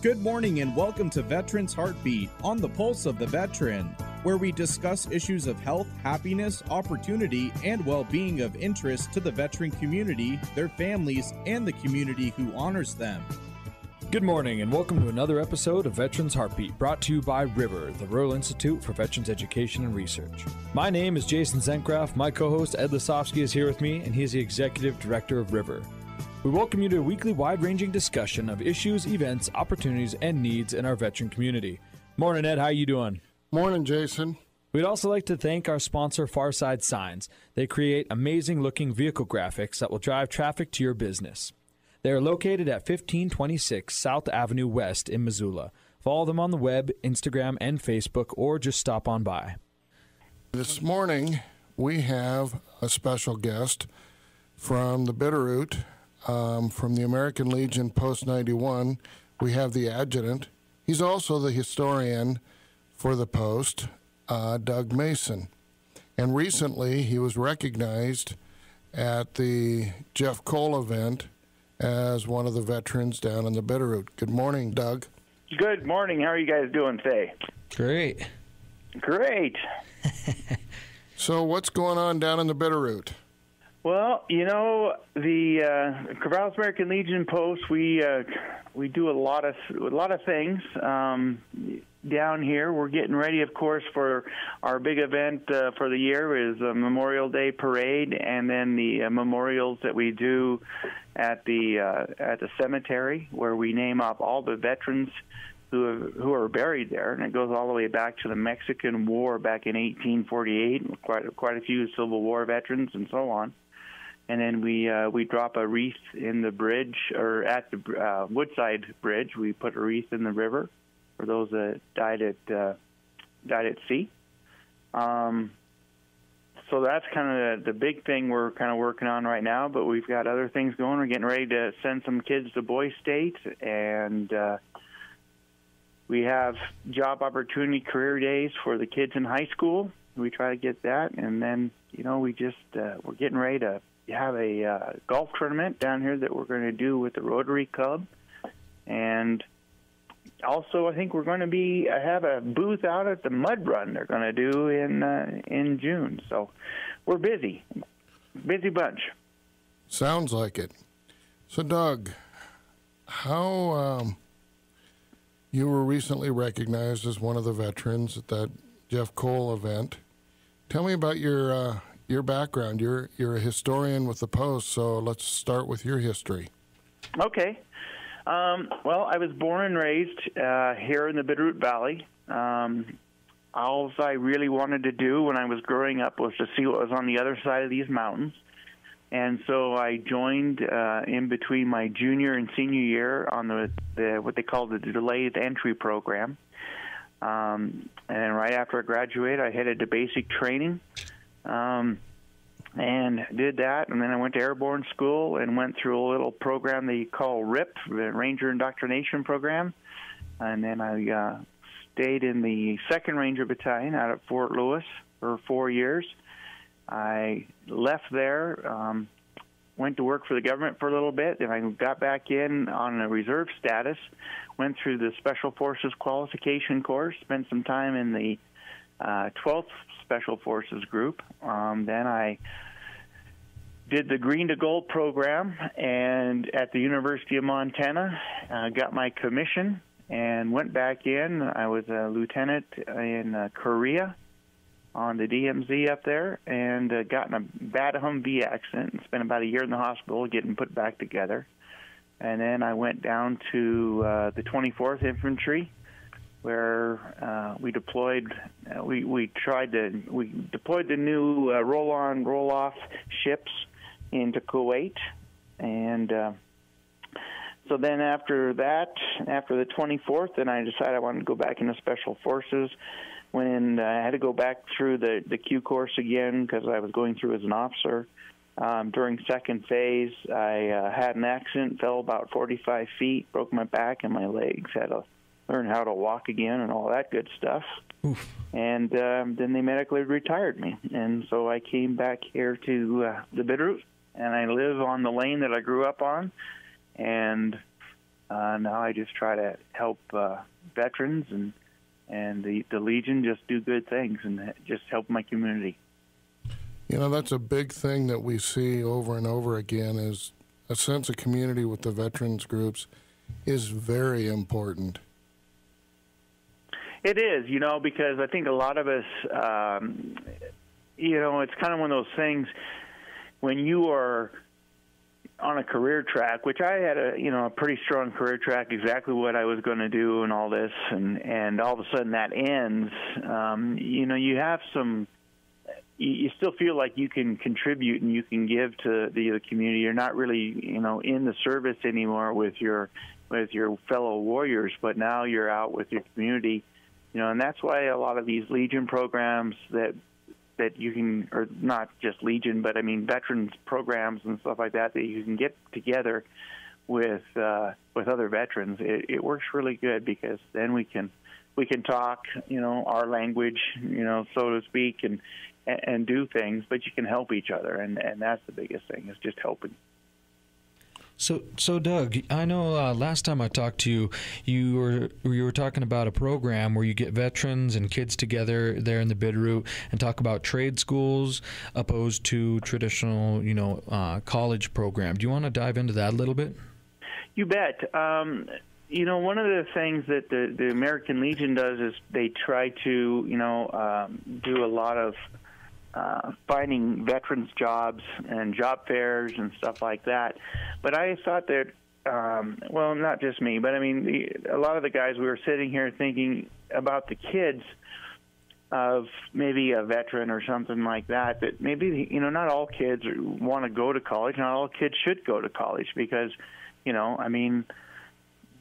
Good morning and welcome to Veterans Heartbeat on the Pulse of the Veteran, where we discuss issues of health, happiness, opportunity, and well-being of interest to the veteran community, their families, and the community who honors them. Good morning and welcome to another episode of Veterans Heartbeat, brought to you by River, the Rural Institute for Veterans Education and Research. My name is Jason Zencraft. My co-host Ed Lisofsky is here with me, and he is the Executive Director of River. We welcome you to a weekly wide-ranging discussion of issues, events, opportunities, and needs in our veteran community. Morning, Ed. How you doing? Morning, Jason. We'd also like to thank our sponsor, Farside Signs. They create amazing-looking vehicle graphics that will drive traffic to your business. They are located at 1526 South Avenue West in Missoula. Follow them on the web, Instagram, and Facebook, or just stop on by. This morning, we have a special guest from the Bitterroot. From the American Legion Post 91, we have the adjutant. He's also the historian for the Post, Doug Mason. And recently, he was recognized at the Jeff Cole event as one of the veterans down in the Bitterroot. Good morning, Doug. Good morning. How are you guys doing today? Great. Great. So what's going on down in the Bitterroot? Well, you know, the Corvallis American Legion Post, we do a lot of things down here. We're getting ready, of course, for our big event for the year is a Memorial Day parade, and then the memorials that we do at the cemetery, where we name off all the veterans who are buried there, and it goes all the way back to the Mexican War back in 1848. Quite a few Civil War veterans and so on. And then we drop a wreath in the bridge, or at the Woodside Bridge. We put a wreath in the river for those that died at sea. So that's kind of the big thing we're kind of working on right now. But we've got other things going. We're getting ready to send some kids to Boy State, and we have job opportunity career days for the kids in high school. We try to get that, and then we're getting ready to have a golf tournament down here that we're going to do with the Rotary Club, and also I think we're going to have a booth out at the Mud Run they're going to do in June. So we're busy bunch. Sounds like it. So Doug, how you were recently recognized as one of the veterans at that Jeff Cole event. Tell me about your background. You're a historian with the Post, so let's start with your history. Okay. Well, I was born and raised here in the Bitterroot Valley. All I really wanted to do when I was growing up was to see what was on the other side of these mountains. And so I joined in between my junior and senior year on the what they call the delayed entry program. And right after I graduated, I headed to basic training. And did that, and then I went to airborne school and went through a little program they call RIP, the Ranger Indoctrination Program, and then I stayed in the 2nd Ranger Battalion out at Fort Lewis for 4 years. I left there, went to work for the government for a little bit, and I got back in on a reserve status, went through the Special Forces Qualification course, spent some time in the 12th Special Forces group. Then I did the Green to Gold program, and at the University of Montana, got my commission and went back in. I was a lieutenant in Korea on the DMZ up there, and got in a bad Humvee accident and spent about a year in the hospital getting put back together. And then I went down to the 24th Infantry, where we deployed. We deployed the new roll-on, roll-off ships into Kuwait, and so then after that, after the 24th, then I decided I wanted to go back into Special Forces. When I had to go back through the Q course again because I was going through as an officer. During second phase, I had an accident, fell about 45 feet, broke my back and my legs, had to learn how to walk again and all that good stuff. Oof. And then they medically retired me. And so I came back here to the Bitterroot, and I live on the lane that I grew up on. And now I just try to help veterans and the Legion just do good things and just help my community. You know, that's a big thing that we see over and over again, is a sense of community with the veterans groups is very important. It is, you know, because I think a lot of us, you know, it's kind of one of those things when you are on a career track, which I had a pretty strong career track, exactly what I was going to do and all this, and all of a sudden that ends. You know, you have you still feel like you can contribute and you can give to the community. You're not really, you know, in the service anymore with your fellow warriors, but now you're out with your community, you know, and that's why a lot of these Legion programs that you can, or not just Legion, but I mean veterans programs and stuff like that you can get together with other veterans. It works really good, because then we can talk, you know, our language, you know, so to speak, and do things, but you can help each other, and that's the biggest thing, is just helping. So Doug, I know last time I talked to you, you were talking about a program where you get veterans and kids together there in the Bitterroot and talk about trade schools opposed to traditional, you know, college program. Do you want to dive into that a little bit? You bet. You know, one of the things that the American Legion does is they try to, you know, do a lot of finding veterans jobs and job fairs and stuff like that. But I thought that, well, not just me, but I mean, a lot of the guys, we were sitting here thinking about the kids of maybe a veteran or something like that, that maybe, you know, not all kids want to go to college. Not all kids should go to college, because, you know, I mean,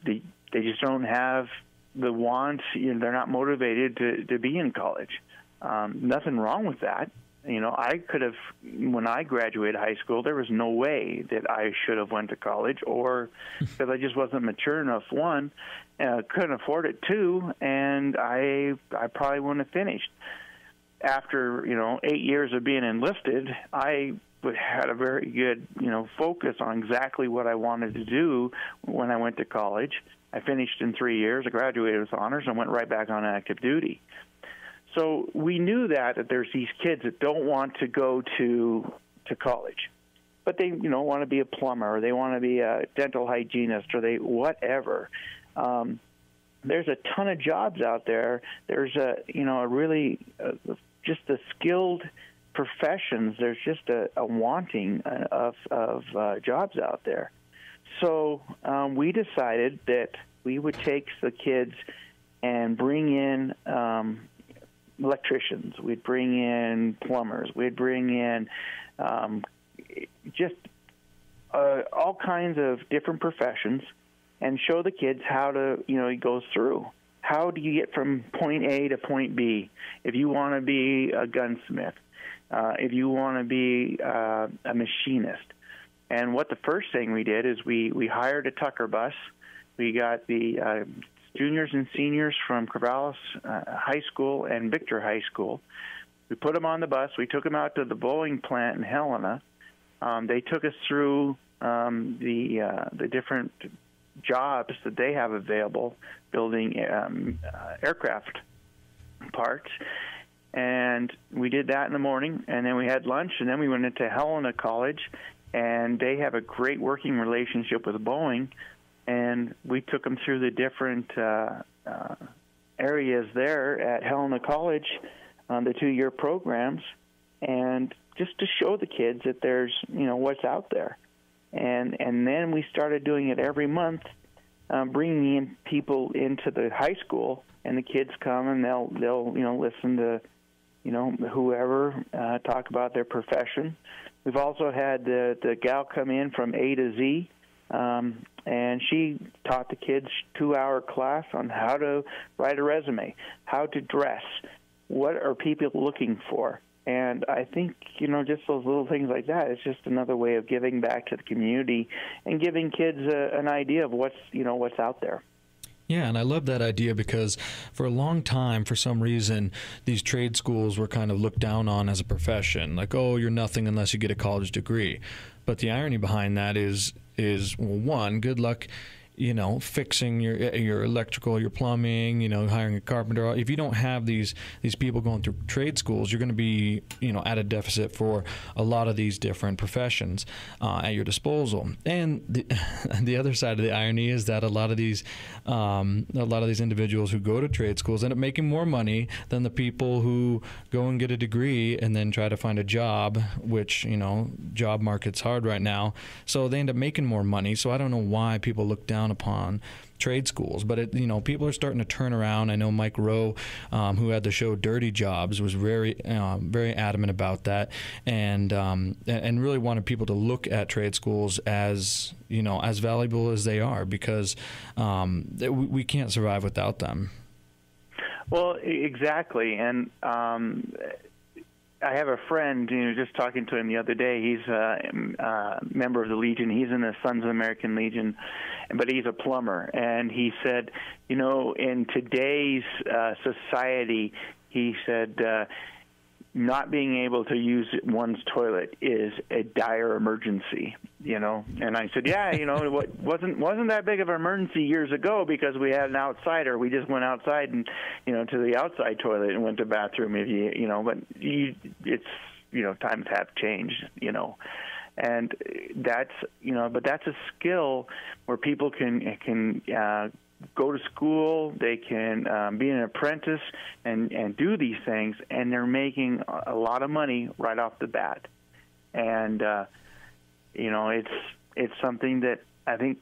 they just don't have the want, you know, they're not motivated to be in college. Nothing wrong with that. You know, I could have, when I graduated high school, there was no way that I should have went to college, or because I just wasn't mature enough, one, couldn't afford it, two, and I probably wouldn't have finished. After, you know, 8 years of being enlisted, I had a very good, you know, focus on exactly what I wanted to do when I went to college. I finished in 3 years. I graduated with honors and went right back on active duty. So we knew that there's these kids that don't want to go to college, but they, you know, want to be a plumber, or they want to be a dental hygienist, or they whatever. There's a ton of jobs out there. There's just the skilled professions. There's just a wanting of jobs out there. So we decided that we would take the kids and bring in electricians, we'd bring in plumbers, we'd bring in just all kinds of different professions, and show the kids how to, you know, it goes through. How do you get from point A to point B? If you want to be a gunsmith, if you want to be a machinist. And what the first thing we did is we hired a Tucker bus. We got the juniors and seniors from Corvallis High School and Victor High School. We put them on the bus. We took them out to the Boeing plant in Helena. They took us through the different jobs that they have available, building aircraft parts. And we did that in the morning, and then we had lunch, and then we went into Helena College, and they have a great working relationship with Boeing. And we took them through the different areas there at Helena College, the 2-year programs, and just to show the kids that there's, you know, what's out there. And then we started doing it every month, bringing in people into the high school, and the kids come and they'll you know, listen to, you know, whoever talk about their profession. We've also had the gal come in from A to Z. And she taught the kids 2-hour class on how to write a resume, how to dress, what are people looking for. And I think, you know, just those little things like that, it's just another way of giving back to the community and giving kids an idea of what's out there. Yeah, and I love that idea, because for a long time, for some reason, these trade schools were kind of looked down on as a profession. Like, oh, you're nothing unless you get a college degree. But the irony behind that is well, one, good luck fixing your electrical, your plumbing, hiring a carpenter. If you don't have these people going through trade schools, you're going to be, at a deficit for a lot of these different professions at your disposal. And the other side of the irony is that a lot of these individuals who go to trade schools end up making more money than the people who go and get a degree and then try to find a job, which, job market's hard right now. So they end up making more money. So I don't know why people look down upon trade schools, but people are starting to turn around. I know Mike Rowe, who had the show Dirty Jobs, was very adamant about that, and really wanted people to look at trade schools as as valuable as they are, because we can't survive without them. Well, exactly, and I have a friend, just talking to him the other day. He's a member of the Legion. He's in the Sons of American Legion, but he's a plumber. And he said, in today's society, he said, not being able to use one's toilet is a dire emergency, And I said, yeah, it wasn't that big of an emergency years ago, because we had an outsider. We just went outside and, to the outside toilet and went to the bathroom. But times have changed, and that's, but that's a skill where people can go to school, they can be an apprentice and do these things, and they're making a lot of money right off the bat. And it's something that I think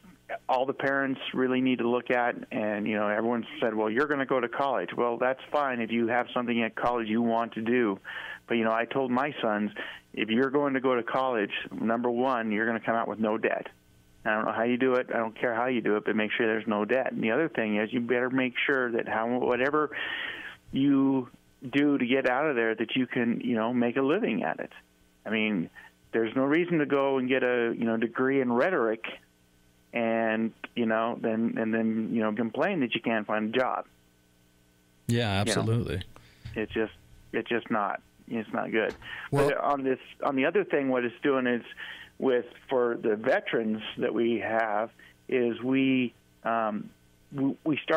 all the parents really need to look at. And everyone said, well, you're going to go to college. Well, that's fine if you have something at college you want to do. But I told my sons, if you're going to go to college, number one, you're going to come out with no debt. I don't know how you do it. I don't care how you do it, but make sure there's no debt. And the other thing is, you better make sure that whatever you do to get out of there, that you can, make a living at it. I mean, there's no reason to go and get a, degree in rhetoric and, then complain that you can't find a job. Yeah, absolutely. It's just not. It's not good. Well, but on the other thing, what it's doing is, for the veterans that we have, is we start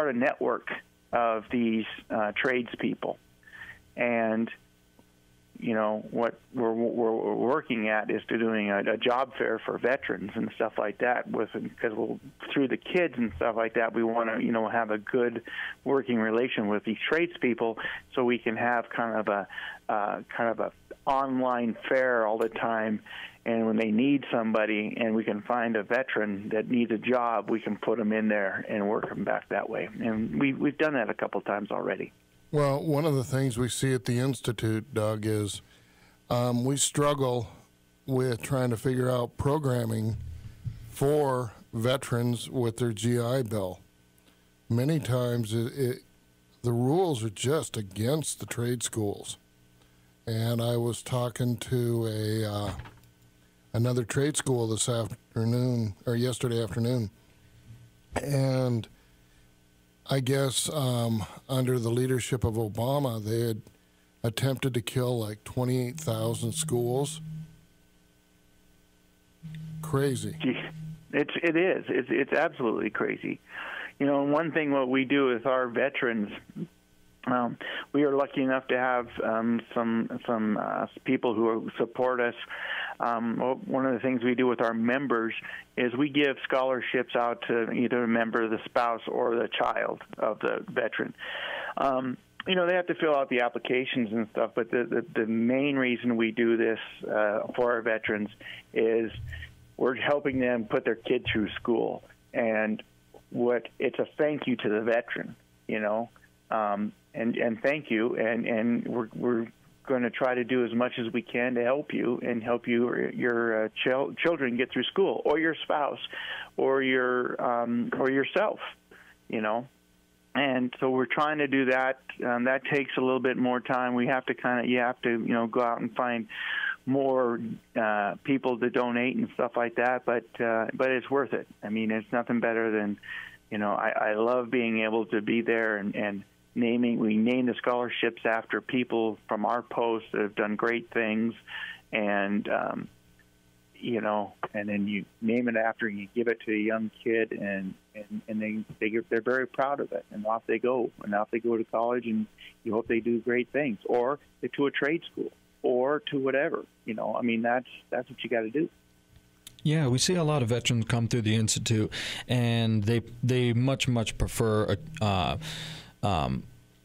a network of these tradespeople, and what we're working at is doing a job fair for veterans and stuff like that. Because through the kids and stuff like that, we want to have a good working relation with these tradespeople, so we can have kind of a online fair all the time. And when they need somebody, and we can find a veteran that needs a job, we can put them in there and work them back that way. And we've done that a couple times already. Well, one of the things we see at the Institute, Doug, is we struggle with trying to figure out programming for veterans with their GI Bill. Many times the rules are just against the trade schools. And I was talking to another trade school yesterday afternoon, and I guess under the leadership of Obama, they had attempted to kill like 28,000 schools. Crazy. It is. It's absolutely crazy. One thing what we do with our veterans, we are lucky enough to have some people who support us. One of the things we do with our members is we give scholarships out to either a member, the spouse, or the child of the veteran. They have to fill out the applications and stuff, but the main reason we do this for our veterans is we're helping them put their kid through school. And it's a thank you to the veteran, and thank you, and we're going to try to do as much as we can to help you and help your children get through school, or your spouse, or yourself, And so we're trying to do that. That takes a little bit more time. We have to go out and find more people to donate and stuff like that. But it's worth it. I mean, it's nothing better than, I love being able to be there and we name the scholarships after people from our post that have done great things, and and then you name it after, and you give it to a young kid, and they're very proud of it, and off they go, to college, and you hope they do great things, or to a trade school, or to whatever. I mean, that's what you got to do. Yeah, we see a lot of veterans come through the Institute, and they much prefer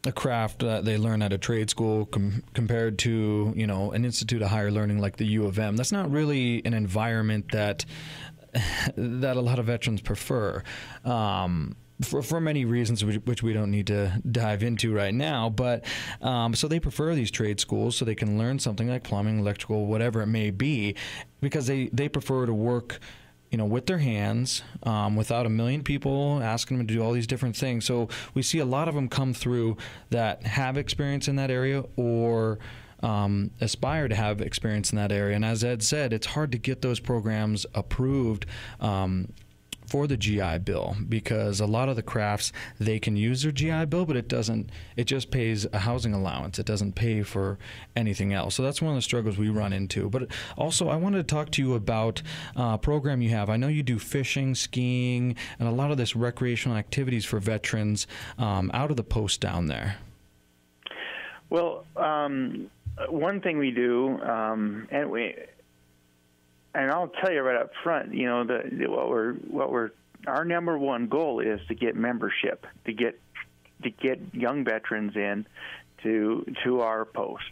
a craft that they learn at a trade school compared to an institute of higher learning like the U of M. That's not really an environment that a lot of veterans prefer. For many reasons, which we don't need to dive into right now, but so they prefer these trade schools so they can learn something like plumbing, electrical, whatever it may be, because they prefer to work with their hands, without a million people asking them to do all these different things. So we see a lot of them come through that have experience in that area or aspire to have experience in that area. And as Ed said, it's hard to get those programs approved for the GI Bill, because a lot of the crafts, they can use their GI Bill, but it just pays a housing allowance. It doesn't pay for anything else. So that's one of the struggles we run into. But also, I wanted to talk to you about a program you have. I know you do fishing, skiing, and a lot of this recreational activities for veterans out of the post down there. Well, one thing we do, and I'll tell you right up front, our number one goal is to get membership, to get young veterans in to our post.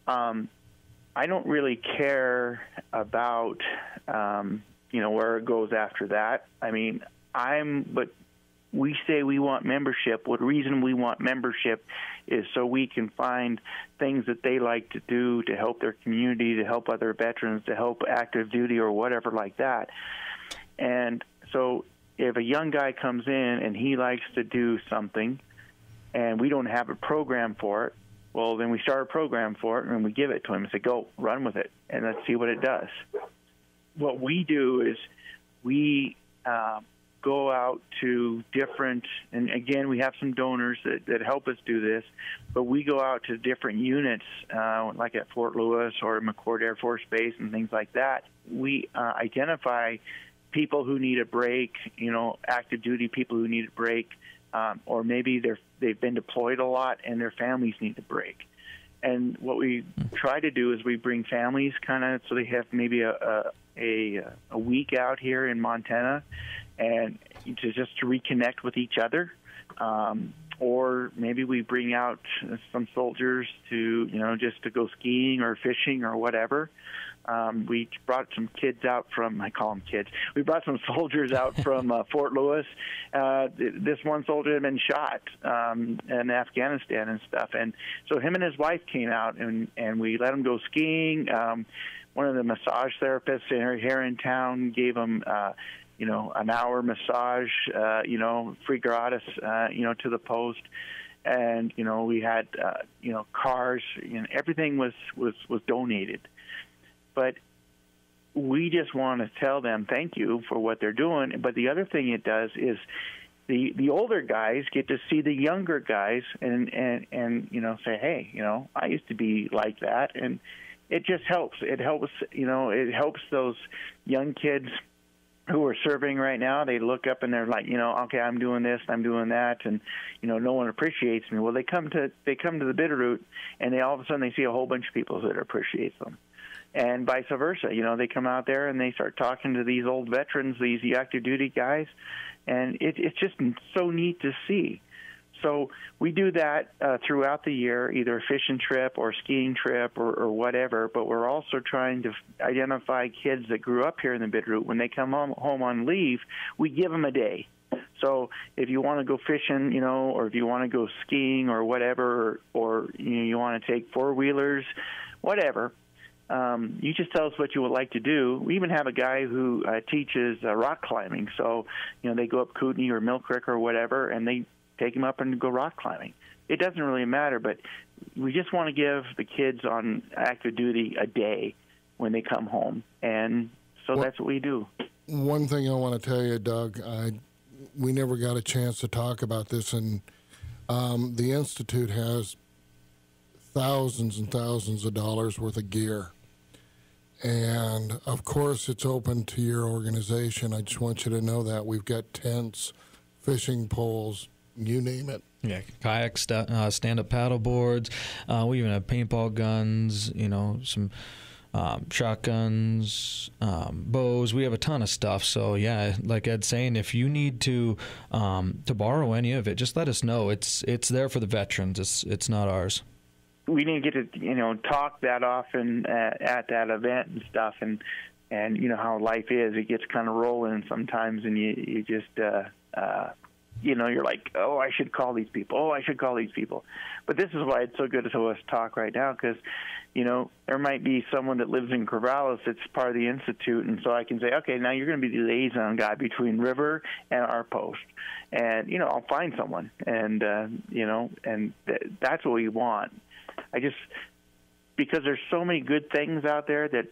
I don't really care about where it goes after that. I mean, but we say we want membership. What reason we want membership is so we can find things that they like to do to help their community, to help other veterans, to help active duty or whatever like that. And so if a young guy comes in and he likes to do something and we don't have a program for it, well, then we start a program for it and we give it to him and say, go, run with it, and let's see what it does. What we do is we go out to different, and again, we have some donors that help us do this, but we go out to different units, like at Fort Lewis or McChord Air Force Base and things like that. We identify people who need a break, active duty people who need a break, or maybe they've been deployed a lot and their families need a break. And what we try to do is we bring families kind of so they have maybe a week out here in Montana, and to reconnect with each other, or maybe we bring out some soldiers to just to go skiing or fishing or whatever. We brought some kids out from, I call them kids, we brought some soldiers out from Fort Lewis. This one soldier had been shot in Afghanistan and stuff, and so him and his wife came out and we let him go skiing. One of the massage therapists here in town gave him an hour massage, free gratis, to the post. And, we had, cars, everything was donated. But we just want to tell them thank you for what they're doing. But the other thing it does is the older guys get to see the younger guys and say, hey, I used to be like that. And it just helps. It helps those young kids who are serving right now. They look up and they're like, okay, I'm doing this, I'm doing that, and no one appreciates me. Well, they come to the Bitterroot, and they all of a sudden they see a whole bunch of people that appreciate them, and vice versa. They come out there and they start talking to these old veterans, these active duty guys, and it's just so neat to see. So we do that throughout the year, either a fishing trip or skiing trip or whatever, but we're also trying to identify kids that grew up here in the Bitterroot. When they come home on leave, we give them a day. So if you want to go fishing, or if you want to go skiing or whatever, or you want to take four-wheelers, whatever, you just tell us what you would like to do. We even have a guy who teaches rock climbing. So, they go up Kootenai or Mill Creek or whatever, and they take them up and go rock climbing. It doesn't really matter, but we just want to give the kids on active duty a day when they come home, and so that's what we do. One thing I want to tell you, Doug, we never got a chance to talk about this, and the Institute has thousands and thousands of dollars worth of gear, And, of course, it's open to your organization. I just want you to know that. We've got tents, fishing poles, you name it. Yeah, kayaks, stand-up paddle boards. We even have paintball guns, some shotguns, bows. We have a ton of stuff. So, yeah, like Ed's saying, if you need to borrow any of it, just let us know. It's there for the veterans. It's not ours. We need to get to talk that often at that event and stuff, and how life is. It gets kind of rolling sometimes, and you just you're like, oh, I should call these people. Oh, I should call these people. But this is why it's so good to us talk right now, because there might be someone that lives in Corvallis that's part of the Institute, and so I can say, okay, now you're going to be the liaison guy between River and our post, and I'll find someone, and that's what we want. Because there's so many good things out there that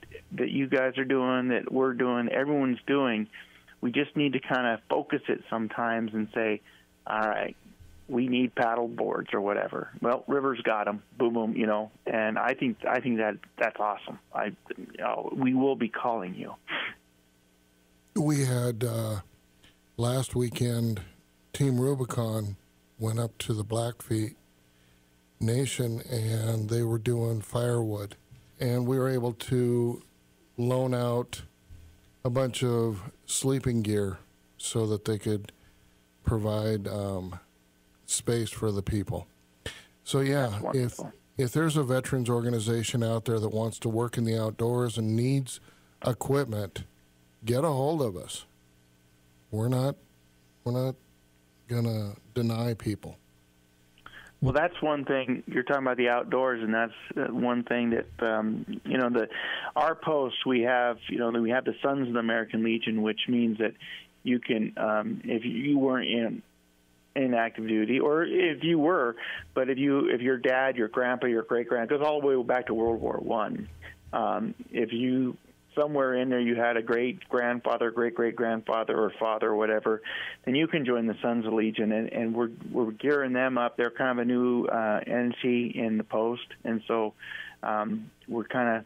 you guys are doing, that we're doing, everyone's doing, we just need to kind of focus it sometimes and say, all right, we need paddle boards or whatever. Well, River's got them, boom, boom, and I think that's awesome. We will be calling you. We had last weekend, Team Rubicon went up to the Blackfeet Nation, and they were doing firewood, and we were able to loan out a bunch of sleeping gear so that they could provide space for the people. So yeah, if there's a veterans organization out there that wants to work in the outdoors and needs equipment, get a hold of us. We're not gonna deny people. Well, that's one thing. You're talking about the outdoors, and that's one thing that our posts we have. We have the Sons of the American Legion, which means that you can, if you weren't in active duty, or if you were, but if your dad, your grandpa, your great grandpa, goes all the way back to World War I. If you somewhere in there you had a great-grandfather, great-great-grandfather, or father, or whatever, then you can join the Sons of Legion, and we're gearing them up. They're kind of a new entity in the post, and so we're kind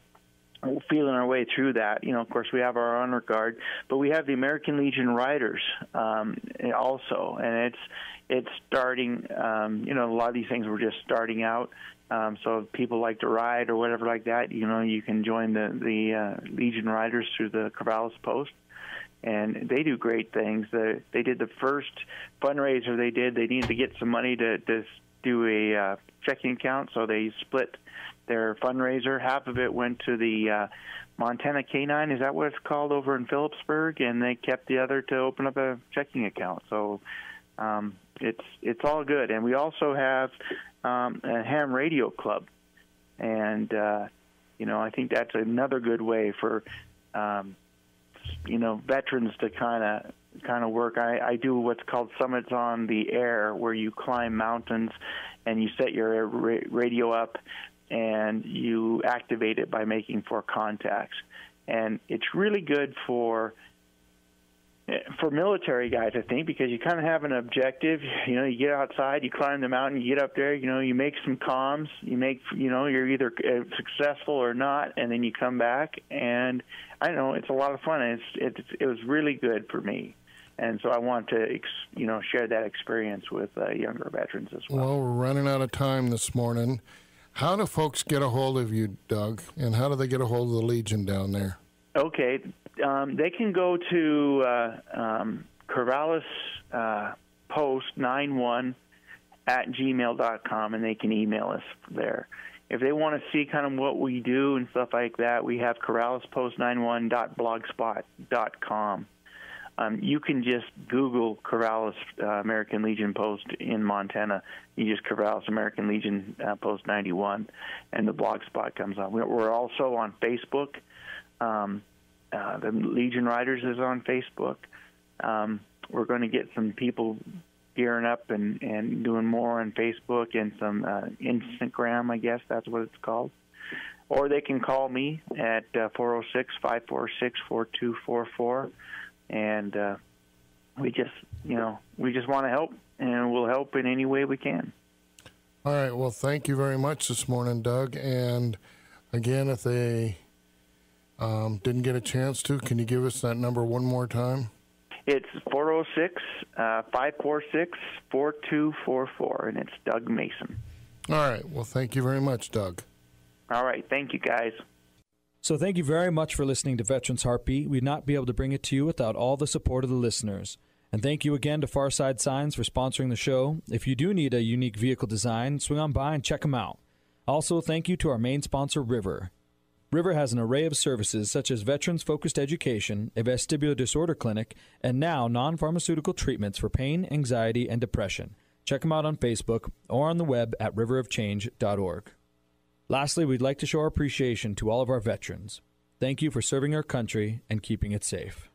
of feeling our way through that. Of course, we have our honor guard, but we have the American Legion Riders also, and it's starting. A lot of these things were just starting out. So if people like to ride or whatever like that, you can join the Legion Riders through the Corvallis Post, and they do great things. They did the first fundraiser they did. They needed to get some money to do a checking account, so they split their fundraiser. Half of it went to the Montana Canine, is that what it's called, over in Phillipsburg, and they kept the other to open up a checking account. So it's all good. And we also have a ham radio club, and I think that's another good way for veterans to kind of work. I do what's called Summits on the Air, where you climb mountains and you set your radio up and you activate it by making 4 contacts, and it's really good for military guys, I think, because you kind of have an objective. You get outside, you climb the mountain, you get up there, you make some comms, you're either successful or not, and then you come back, and I don't know, it's a lot of fun. It was really good for me, and so I want to share that experience with younger veterans as well. Well, we're running out of time this morning. How do folks get a hold of you, Doug, and how do they get a hold of the Legion down there? Okay. They can go to Corvallis Post 91 at gmail.com, and they can email us there. If they want to see kind of what we do and stuff like that, we have corvallispost91.blogspot.com. You can just Google Corvallis American Legion Post in Montana. You just Corvallis American Legion Post 91, and the blogspot comes on. We're also on Facebook. The Legion Riders is on Facebook. We're going to get some people gearing up and doing more on Facebook and some Instagram, I guess that's what it's called. Or they can call me at 406-546-4244, and we just want to help, and we'll help in any way we can. All right. Well, thank you very much this morning, Doug. And again, if they Didn't get a chance to. Can you give us that number one more time? It's 406-546-4244, and it's Doug Mason. All right. Well, thank you very much, Doug. All right. Thank you, guys. So thank you very much for listening to Veterans Heartbeat. We'd not be able to bring it to you without all the support of the listeners. And thank you again to Farside Signs for sponsoring the show. If you do need a unique vehicle design, swing on by and check them out. Also, thank you to our main sponsor, River. River has an array of services such as veterans-focused education, a vestibular disorder clinic, and now non-pharmaceutical treatments for pain, anxiety, and depression. Check them out on Facebook or on the web at riverofchange.org. Lastly, we'd like to show our appreciation to all of our veterans. Thank you for serving our country and keeping it safe.